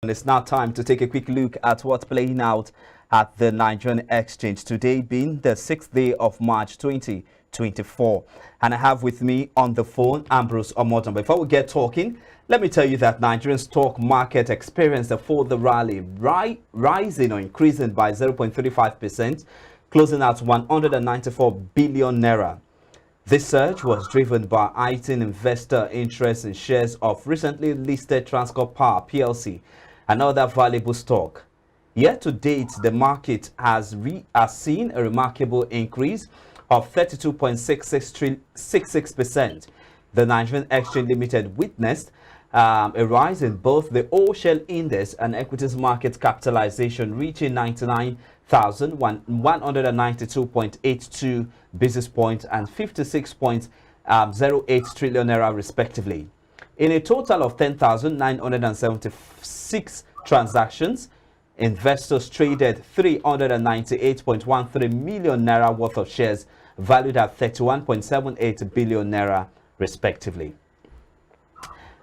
And it's now time to take a quick look at what's playing out at the Nigerian exchange. Today being the 6th day of March 2024. And I have with me on the phone Ambrose Omodon. Before we get talking, let me tell you that Nigerian stock market experienced a further rally, rising or increasing by 0.35%, closing at 194 billion naira. This surge was driven by heightened investor interest in shares of recently listed Transcorp Power PLC, another valuable stock. Year to date, the market has seen a remarkable increase of 32.66%. The Nigerian Exchange Limited witnessed a rise in both the all-share index and equities market capitalization, reaching 99,192.82 basis points and 56.08 trillion naira respectively. In a total of 10,976 transactions, investors traded 398.13 million naira worth of shares valued at 31.78 billion naira respectively.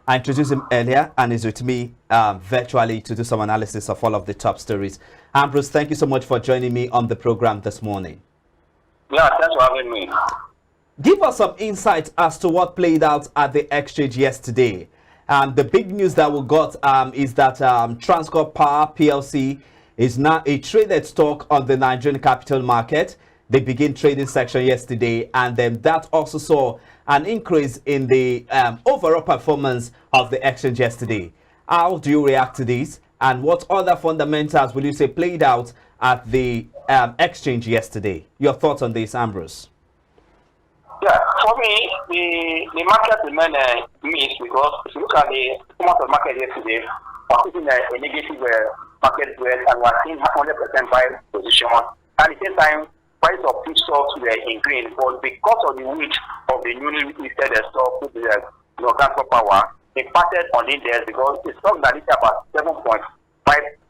I introduced him earlier and is with me virtually to do some analysis of all of the top stories. Ambrose, thank you so much for joining me on the program this morning. Yeah, thanks for having me. Give us some insight as to what played out at the exchange yesterday. The big news that we got is that Transcorp Power PLC is now a traded stock on the Nigerian capital market. They began trading section yesterday, and then that also saw an increase in the overall performance of the exchange yesterday. How do you react to this? And what other fundamentals will you say played out at the exchange yesterday? Your thoughts on this, Ambrose? Yeah, for me, the market remained mixed because if you look at the performance of the market yesterday, we're seeing a negative market growth, and we're seeing 100% buy position. At the same time, price of few stocks were in green, but because of the weight of the newly listed stock, which is Transcorp Power, impacted on the index because the stock that is about 7.5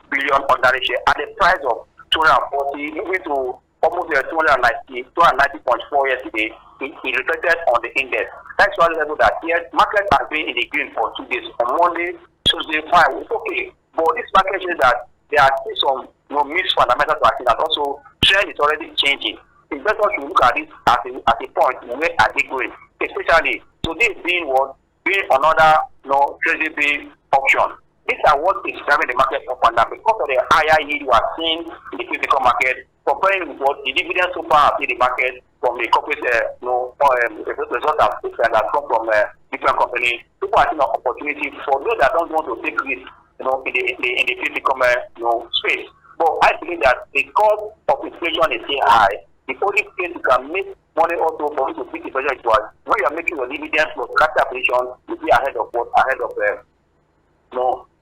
billion under the share at the price of 240, moving to almost 290.4 yesterday. It reflected on the index. That's why level that here market has been in the green for 2 days. On Monday, Tuesday, fine, it's okay. But this market shows that there are still some mixed fundamentals to acting, and also trend is already changing. Investors should look at this as a point where are they going, especially today being another crazy big option. These are what is driving the market up and down because of the higher yield we are seeing in the physical market, comparing with what the dividend so far in the market from the corporate results that come from different companies. People are seeing an opportunity for those that don't want to take risk, in the physical space. But I believe that the cost of inflation is still high. The only place you can make money also for you to beat the pressure it was when you are making your dividends for capital appreciation, you be ahead of the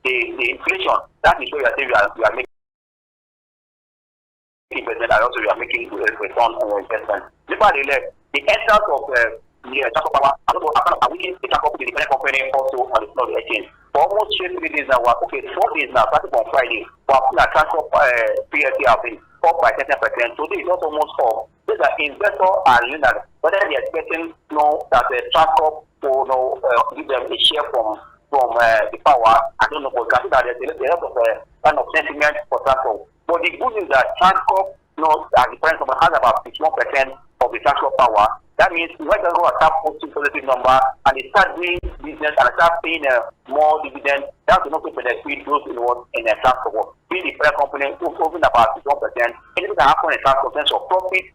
inflation. That is where you are saying you are making investment, and also you are making return on your investment. Nevertheless, the entrance of Transcorp Power, are we the independent company also on the floor of the exchange? For almost 3 days now, 4 days now, starting on Friday, we are putting a Transcorp PLC have been up by 10%. Today is also almost 4. These are investors are doing that whether they are expecting that Transcorp will give them a share from the power. I don't know, but I think that there's a lot of kind of sentiment for Transcorp. But the good news is that Transcorp, as the parent company, has about 61% of the Transcorp Power. That means when they go start posting positive number and they start doing business and start paying more dividend, that's enough to benefit those in the Transcorp. Being the parent company, moving about 61%, anything that happens in Transcorp, sense of profit,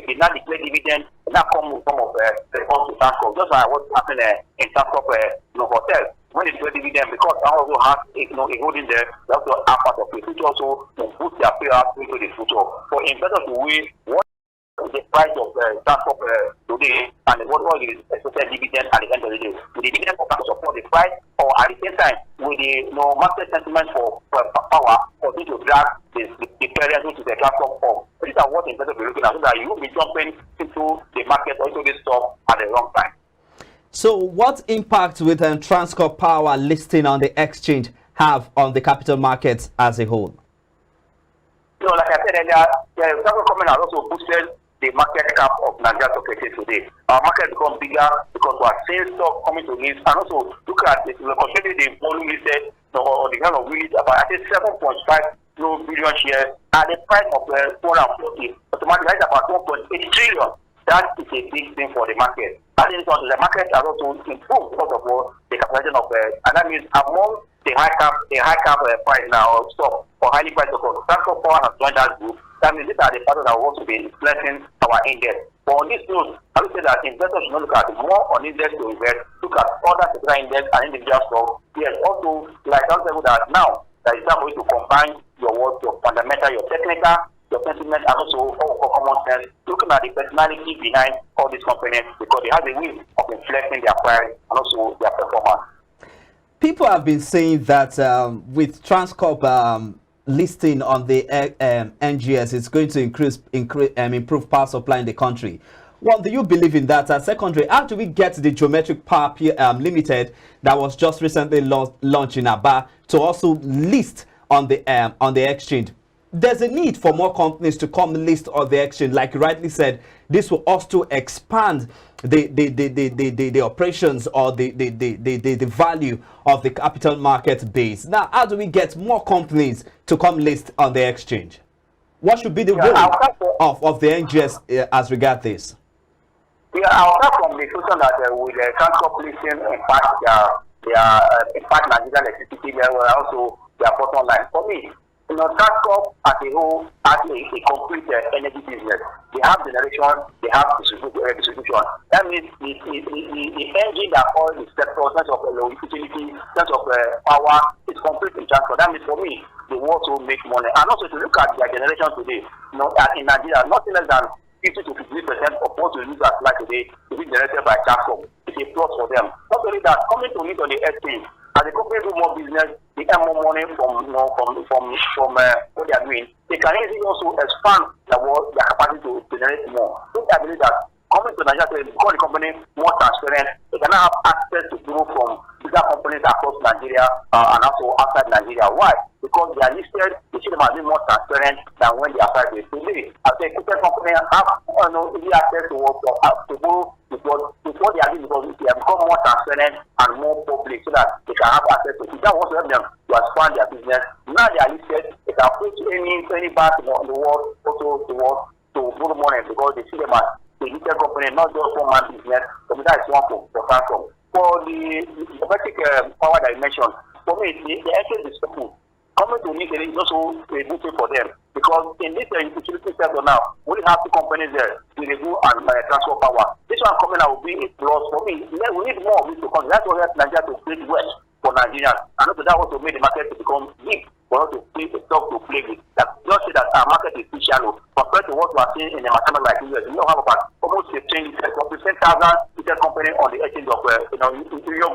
they not declare dividend, and that comes in form of response to Transcorp. Just like what's happening in Transcorp hotel. When they declare dividend, because I also have a holding there, they also have part of the future also to boost their payout into the future. For investors to weigh what is the price of Transcorp today and what is the expected dividend at the end of the day. Will the dividend to support the price, or at the same time will the market sentiment for power continue to drag the parents into the Transcorp form? These are what investors will be looking at, so that you will be jumping into the market or into this stock at the wrong time. So what impact will Transcorp Power listing on the exchange have on the capital markets as a whole? Like I said earlier, the Transcorp government has also boosted the market cap of Nigeria stock exchange today. Our market becomes bigger because we are seeing stock coming to this, and also look at it, considering the volume listed or the kind of release about, I think, 7.5 billion shares at the price of 440. Automatically, that's about 1.8 trillion. That is a big thing for the market. That is what the market has also improved because of the capitalization of, and that means among the high cap price now stock for highly priced stocks, Transport Power has joined that group. That means these are the factors that will also be influencing our index. But on this note, I would say that investors should not look at more on index to invest, look at other sector index and individual stocks. Yes, also, like I'm saying that now, that is time for you to combine your fundamental, your technical, your sentiment, and also for common sense, looking at the personality behind all these companies because they have a way of inflecting their price and also their performance. People have been saying that with Transcorp listing on the NGS, it's going to improve power supply in the country. What do you believe in that? Secondary, how do we get the Geometric Power Limited that was just recently launched in Aba to also list on the exchange? There's a need for more companies to come list on the exchange. Like you rightly said, this will also expand the operations or the value of the capital market base. Now, how do we get more companies to come list on the exchange? What should be the role of the NGS as regard this? Yeah, I'll start from the question that with the Transcorp listing impact Nigerian electricity level and also their bottom line. For me, Transcorp as a whole has a complete energy business. They have generation, they have distribution. That means the engine that all the sector, in terms of utility, in terms of power, is complete in Transcorp. That means for me, they want to make money. And also to look at their generation today, in Nigeria, nothing less than 50 to 50% of what we use as light today is generated by Transcorp. It's a plus for them. Not only that, coming to meet on the exchange, as the company do more business, they earn more money from what they are doing. They can easily also expand their capacity to generate more. So I believe that coming to Nigeria to become the company more transparent, they can now have access to grow from bigger companies across Nigeria and also outside Nigeria. Why? Because they are listed, they see them as being more transparent than when they are private. Today, as a corporate company have easy access to grow with what they are doing because they have become more transparent and more public so that they can have access to it. That wants to help them to expand their business. Now they are listed, they can put any bank in the world also to borrow money because they see them as a listed company, not just one man business. So that is one for Transcorp. For the domestic power that you mentioned, for me, the essence is simple. Coming to Nigeria is also a good thing for them because in this utility sector now, we have two companies there, Dividend and Transcorp Power. This one coming out will be a plus for me. We need more of this to come. That's what helps Nigeria to play well for Nigerians. And also that also made the market to become big for us to play a stock to play with. That just say that our market is too shallow compared to what we are seeing in the market like US. We don't have about almost 10,000 listed company on the exchange of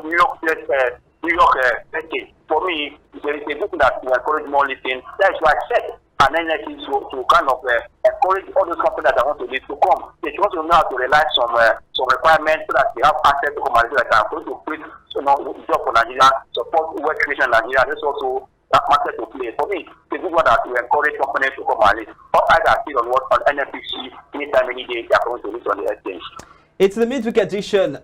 New York exchange. For me, there is a book that will encourage more listing. That's why I said and then to kind of encourage all those companies that want to list to come. They want to know how to realize some requirements so that they have access to commercial that are going to create job for Nigeria, support work creation in Nigeria. There's also that market to play. For me, it's a good one that will encourage companies to come and list. All eyes are still on what on NFPC anytime, any day they are going to list on the exchange. It's the midweek edition.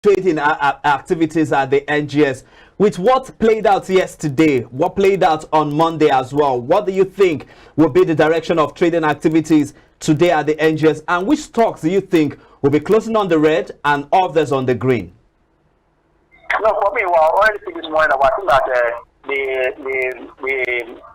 Trading activities at the NGS. With what played out yesterday, what played out on Monday as well, what do you think will be the direction of trading activities today at the NGS? And which stocks do you think will be closing on the red and others on the green? No, for me, well, already this morning, I think that the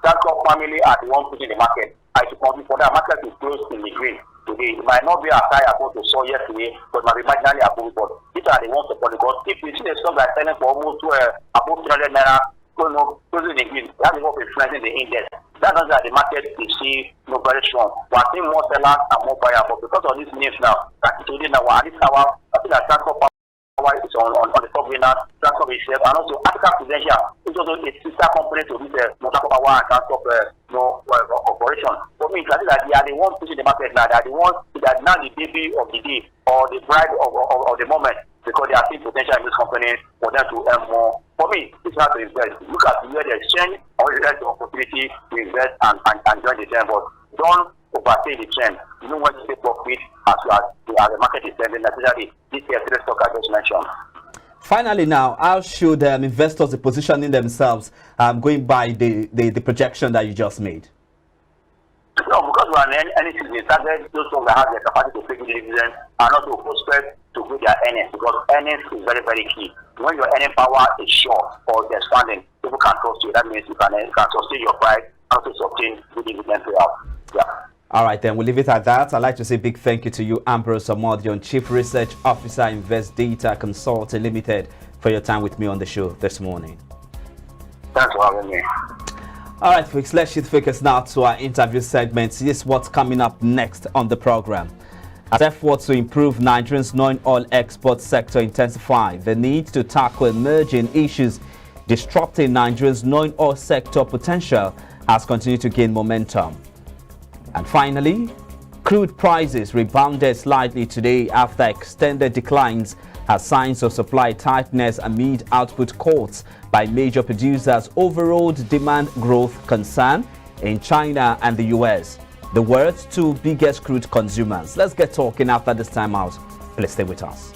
Transcorp family are the one putting the market. I suppose for that market to close in the green today. It might not be as high as what we saw yesterday, but it might be marginally above. But these are the ones support because if you see the stock that are selling for almost above 300 naira, closing in the green, that is what influencing the index. That means that the market is see very strong. We are seeing more sellers and more buyers, but because of these names now, that today now at this hour, I think that Transcorp is on the top winner, Transcorp itself, and also Africa Prudential is also a sister company to this Transcorp Power and Transcorp corporation. For me, I think that they are the ones pushing the market now. They are the ones that are now the baby of the day or the bride of the moment because they are seeing potential in this company for them to earn more. For me, this is how to invest. Look at where the exchange or the opportunity to invest and join the trend, but don't overtake the trend. You know when to take profit as the market is selling, necessarily this year, three stock I just mentioned. Finally now, how should investors be positioning themselves going by the projection that you just made? No, because we are in any season, target those who have the capacity to pay dividends and also prospect to grow their earnings, because earnings is very, very key. When your earning power is short or expanding, people can trust you. That means you can sustain your price and also sustain the dividend payout. Yeah. All right, then we'll leave it at that. I'd like to say a big thank you to you, Ambrose Omodion, Chief Research Officer, Invest Data Consulting Limited, for your time with me on the show this morning. Thanks for having me. All right, folks, let's shift focus now to our interview segment. This is what's coming up next on the program. As efforts to improve Nigeria's non-oil export sector intensify, the need to tackle emerging issues disrupting Nigeria's non-oil sector potential has continued to gain momentum. And finally, crude prices rebounded slightly today after extended declines as signs of supply tightness amid output cuts by major producers overrode demand growth concern in China and the US, the world's two biggest crude consumers. Let's get talking after this time out. Please stay with us.